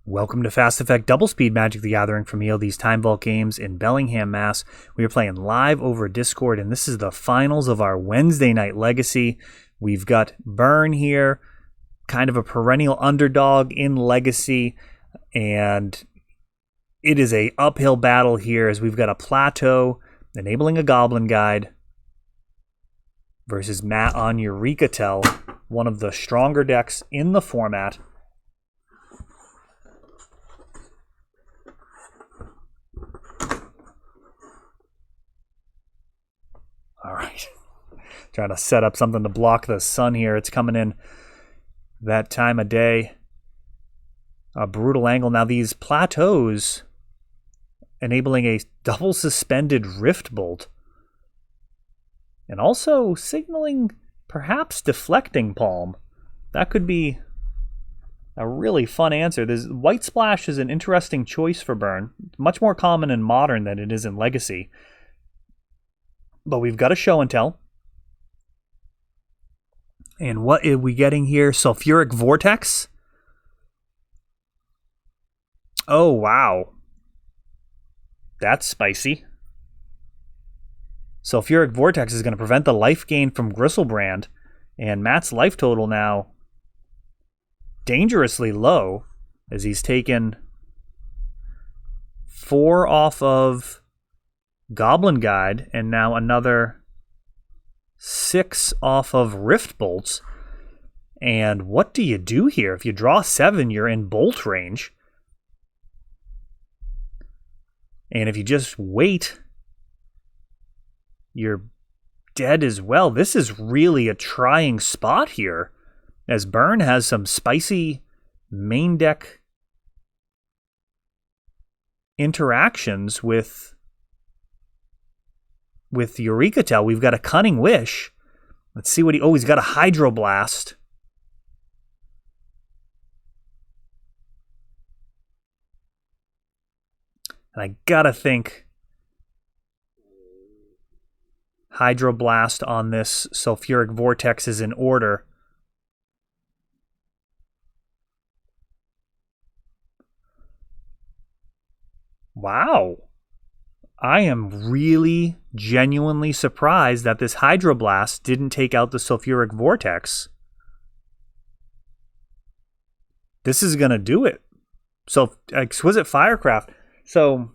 Welcome to Fast Effect Double Speed Magic the Gathering from ELD's Time Vault games in Bellingham, Mass. We are playing live over Discord, and this is the finals of our Wednesday night Legacy. We've got Burn here, kind of a perennial underdog in Legacy, and it is a uphill battle here as we've got a Plateau enabling a Goblin Guide versus Matt on Eureka, one of the stronger decks in the format. All right, trying to set up something to block the sun here. It's coming in that time of day. A brutal angle. Now these plateaus enabling a double suspended Rift Bolt. And also signaling perhaps deflecting Palm. That could be a really fun answer. White Splash is an interesting choice for Burn. Much more common in Modern than it is in Legacy. But we've got a show and tell. And what are we getting here? Sulfuric Vortex? Oh, wow. That's spicy. Sulfuric Vortex is going to prevent the life gain from Gristlebrand. And Matt's life total now dangerously low as he's taken 4 off of Goblin Guide, and now another 6 off of Rift Bolts. And what do you do here? If you draw 7, you're in Bolt range. And if you just wait, you're dead as well. This is really a trying spot here, as Burn has some spicy main deck interactions with Eureka. We've got a Cunning Wish. Let's see what he's got a Hydroblast. And I gotta think Hydroblast on this Sulfuric Vortex is in order. Wow. I am really genuinely surprised that this Hydroblast didn't take out the Sulfuric Vortex. This is going to do it. So, Exquisite Firecraft. So,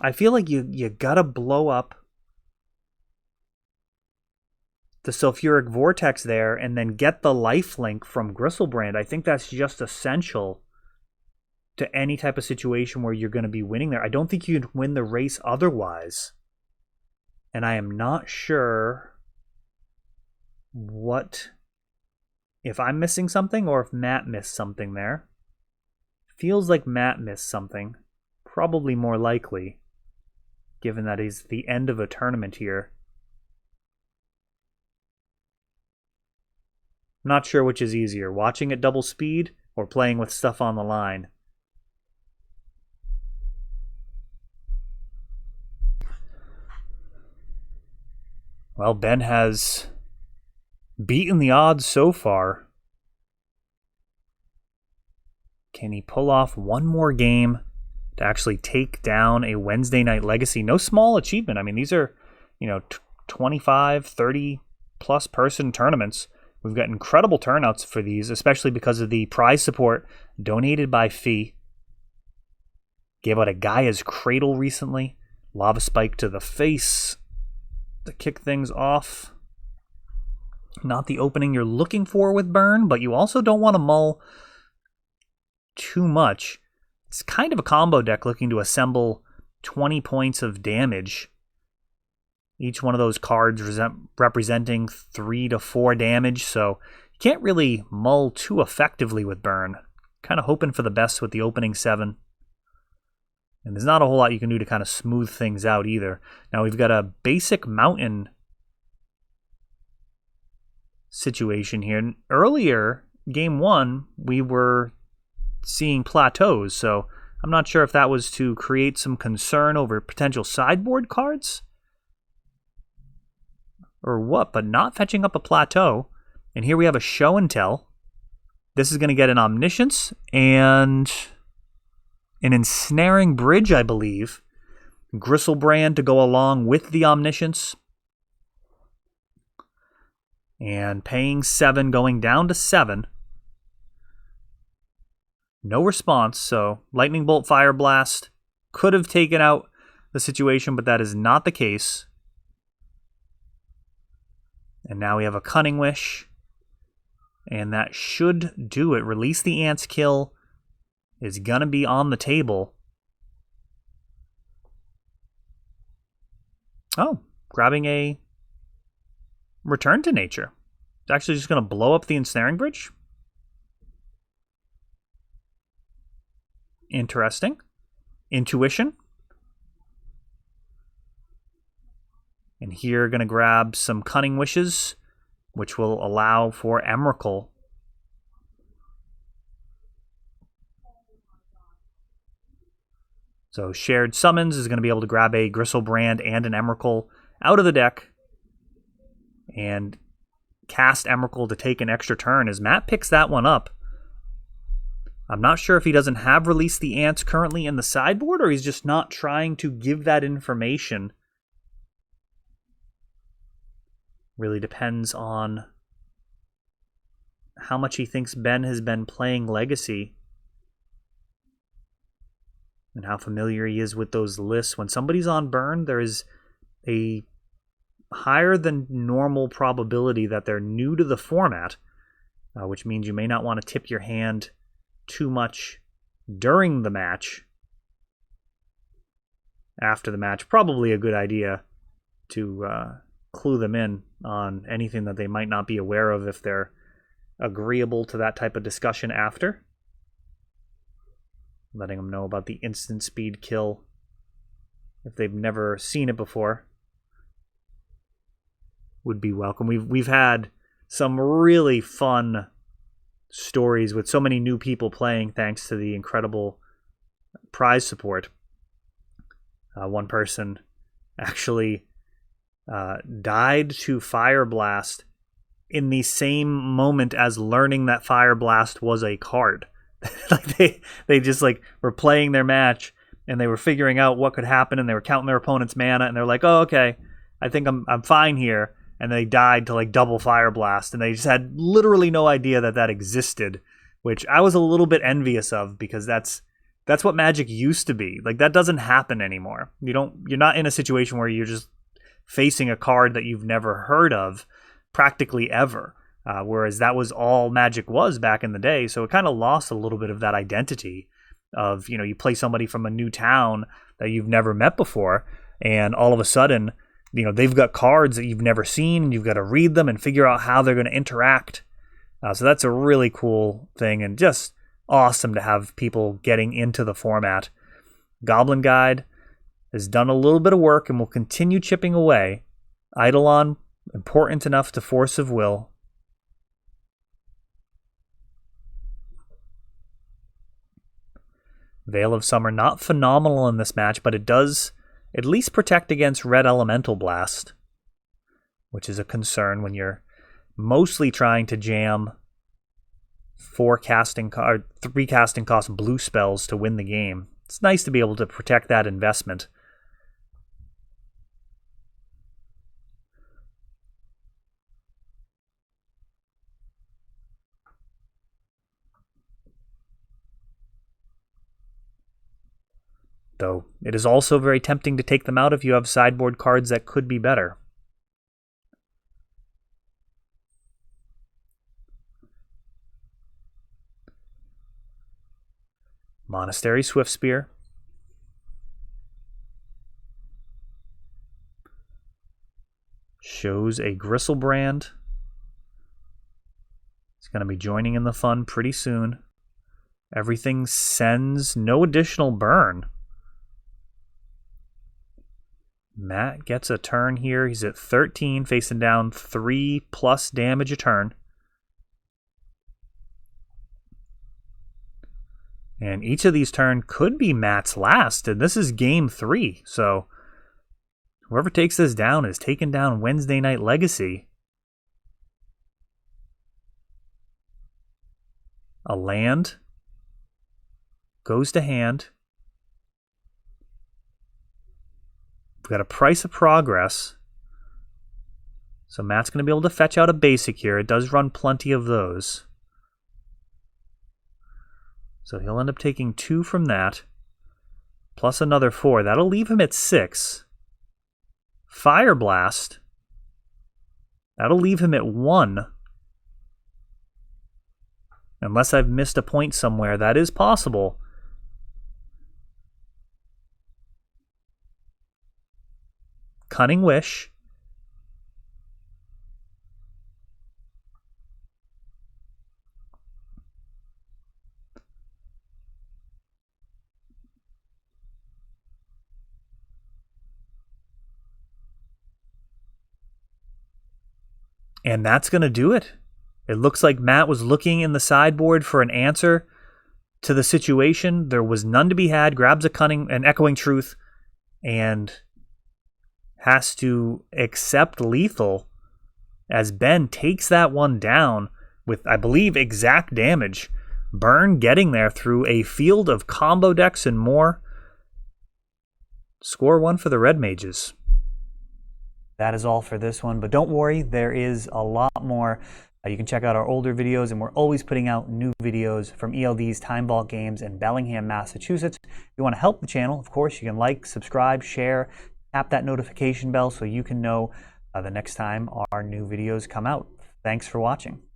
I feel like you got to blow up the Sulfuric Vortex there and then get the lifelink from Gristlebrand. I think that's just essential to any type of situation where you're going to be winning there. I don't think you can win the race otherwise. And I am not sure if I'm missing something or if Matt missed something there. Feels like Matt missed something. Probably more likely, given that he's the end of a tournament here. Not sure which is easier, watching at double speed or playing with stuff on the line. Well, Ben has beaten the odds so far. Can he pull off one more game to actually take down a Wednesday night Legacy? No small achievement. I mean, these are, 25, 30 plus person tournaments. We've got incredible turnouts for these, especially because of the prize support donated by Fee. Gave out a Gaia's Cradle recently. Lava Spike to the face to kick things off. Not the opening you're looking for with Burn, but you also don't want to mull too much. It's kind of a combo deck looking to assemble 20 points of damage. Each one of those cards representing 3 to 4 damage, so you can't really mull too effectively with Burn. Kind of hoping for the best with the opening 7. And there's not a whole lot you can do to kind of smooth things out either. Now we've got a basic mountain situation here. Earlier, game 1, we were seeing plateaus, so I'm not sure if that was to create some concern over potential sideboard cards. or what, but not fetching up a plateau. And here we have a show and tell. This is going to get an Omniscience and an Ensnaring Bridge, I believe. Gristlebrand to go along with the Omniscience. And paying 7, going down to 7. No response, so Lightning Bolt, Fire Blast could have taken out the situation, but that is not the case. And now we have a Cunning Wish. And that should do it. Release the Ants kill is going to be on the table. Oh, grabbing a Return to Nature. It's actually just going to blow up the Ensnaring Bridge. Interesting. Intuition. And here, going to grab some Cunning Wishes, which will allow for Emrakul. So Shared Summons is going to be able to grab a Gristlebrand and an Emrakul out of the deck and cast Emrakul to take an extra turn as Matt picks that one up. I'm not sure if he doesn't have Release the Ants currently in the sideboard, or he's just not trying to give that information. Really depends on how much he thinks Ben has been playing Legacy and how familiar he is with those lists. When somebody's on burn, there is a higher than normal probability that they're new to the format, which means you may not want to tip your hand too much during the match. After the match, probably a good idea to clue them in on anything that they might not be aware of if they're agreeable to that type of discussion after. Letting them know about the instant speed kill if they've never seen it before would be welcome. We've had some really fun stories with so many new people playing thanks to the incredible prize support. One person actually died to Fire Blast in the same moment as learning that Fire Blast was a card. Like they just like were playing their match and they were figuring out what could happen and they were counting their opponent's mana and they're like, oh, okay, I think I'm fine here. And they died to like double Fire Blast and they just had literally no idea that that existed, which I was a little bit envious of because that's what Magic used to be. Like that doesn't happen anymore. You're not in a situation where you're just facing a card that you've never heard of practically ever. Whereas that was all Magic was back in the day. So it kind of lost a little bit of that identity of, you play somebody from a new town that you've never met before. And all of a sudden, they've got cards that you've never seen and you've got to read them and figure out how they're going to interact. So that's a really cool thing and just awesome to have people getting into the format. Goblin Guide has done a little bit of work and will continue chipping away. Eidolon, important enough to Force of Will. Veil of Summer, not phenomenal in this match, but it does at least protect against Red Elemental Blast, which is a concern when you're mostly trying to jam 3 casting cost blue spells to win the game. It's nice to be able to protect that investment. Though it is also very tempting to take them out if you have sideboard cards that could be better. Monastery Swiftspear. Shows a Gristlebrand. It's going to be joining in the fun pretty soon. Everything sends no additional burn. Matt gets a turn here. He's at 13, facing down 3+ damage a turn. And each of these turns could be Matt's last, and this is game 3. So Whoever takes this down is taking down Wednesday Night Legacy. A land goes to hand. We've got a Price of Progress. So Matt's going to be able to fetch out a basic here. It does run plenty of those. So he'll end up taking 2 from that, plus another 4. That'll leave him at 6. Fire Blast. That'll leave him at 1. Unless I've missed a point somewhere. That is possible. Cunning Wish. And that's going to do it. It looks like Matt was looking in the sideboard for an answer to the situation. There was none to be had. Grabs an Echoing Truth, and has to accept lethal as Ben takes that one down with, I believe, exact damage. Burn getting there through a field of combo decks and more. Score 1 for the Red Mages. That is all for this one, but don't worry, there is a lot more. You can check out our older videos, and we're always putting out new videos from ELD's Time Vault Games in Bellingham, Massachusetts. If you want to help the channel, of course, you can like, subscribe, share, tap that notification bell so you can know the next time our new videos come out. Thanks for watching.